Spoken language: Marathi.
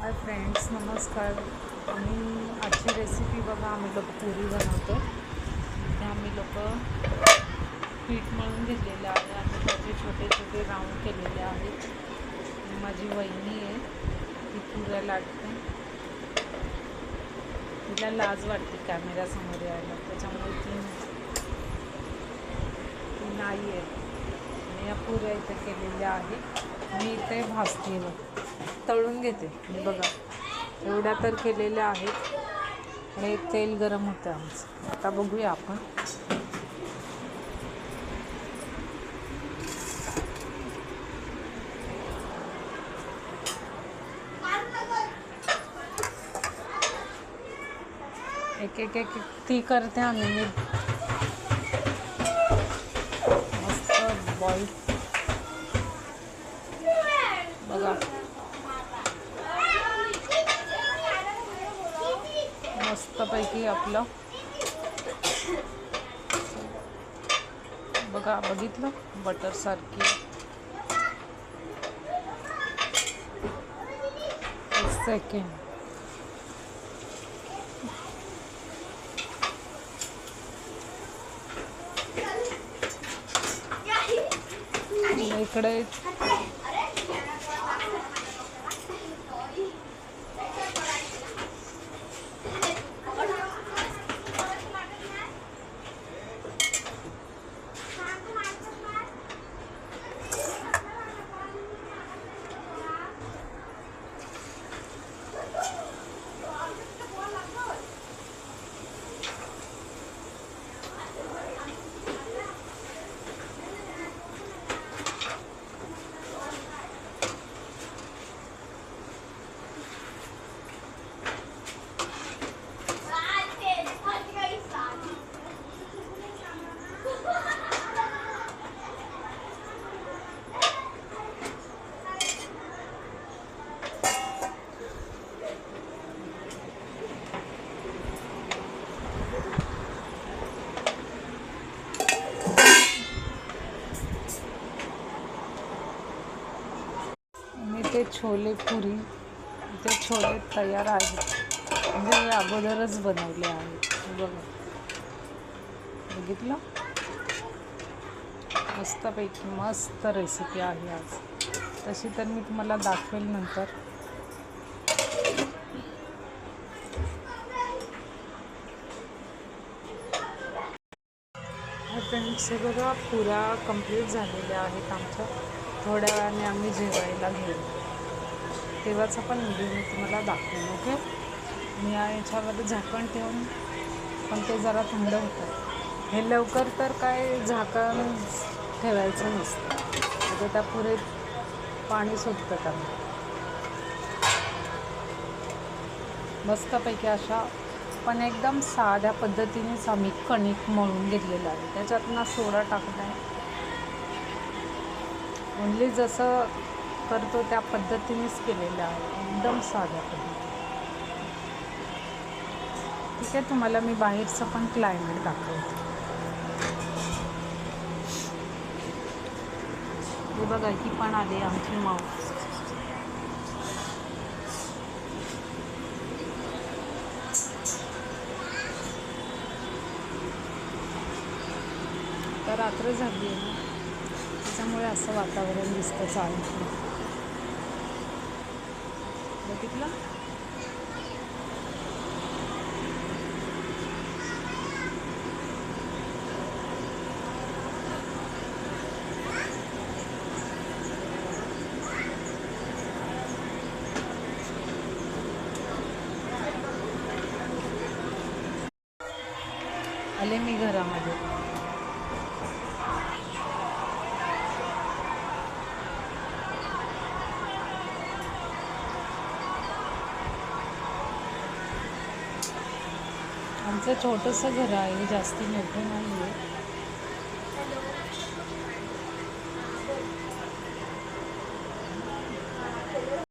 हाय फ्रेंड्स, नमस्कार. आजची रेसिपी बघा. आम्ही लोक पुरी बनवतो. इथे आम्ही लोक पीठ मळून घेतलेलं आहे आणि त्याचे छोटे छोटे राऊंड केलेले आहेत. माझी वहिनी आहे, ती पुऱ्या लाटते. तिला लाज वाटते कॅमेऱ्यासमोर यायला, त्याच्यामुळे ती नाही आहे. आणि या पुऱ्या इथे केलेल्या आहेत. मी इथे भाजते, तळून घेते. मी बघा एवढ्या तर केलेल्या आहेत. आणि तेल गरम होतं आमचं. आता बघूया आपण. एक एक एक ती करते आम्ही. मी मस्त बॉईल बघा, मस्तपैकी आपलं बघा, बघितलं बटर सारखी. एक सेकंड. इकडे ते छोले पुरी, ते छोले तयार आहेत. म्हणजे हे अगोदरच बनवले आहेत. बघा, बघितलं. मस्तपैकी मस्त रेसिपी आहे आज. तशी तर मी तुम्हाला दाखवेल नंतर. फ्रेंड्स, हे बघा पुऱ्या कंप्लीट झालेल्या आहेत आमच्या. थोड्या वेळाने आम्ही जेवायला घेऊ, तेव्हाचा पण व्हिडिओ मी तुम्हाला दाखवेन. ओके. मी याच्यावर झाकण ठेवून, पण ते जरा थंड होतं. हे लवकर तर काय झाकण ठेवायचं नसतं. आता त्या पुरेत पाणी सुटतं त्यांना. मस्तपैकी अशा पण एकदम साध्या पद्धतीनेच आम्ही कणिक मळून घेतलेलं आहे. त्याच्यात ना सोडा टाकला आहे. ओन्ली जसं करतो त्या पद्धतीनेच केलेलं आहे, एकदम साध्या पद्धती. ठीक आहे, तुम्हाला मी बाहेरचं पण क्लायमेट दाखवते. हे बघा, ही पण आली आमची माऊस. तर रात्र झाली आहे ना, त्याच्यामुळे असं वातावरण दिसतं चालतं. बघितलं. आले मी घरामध्ये. आमचं छोटंसं घर आहे, जास्ती मोठं नाही आहे.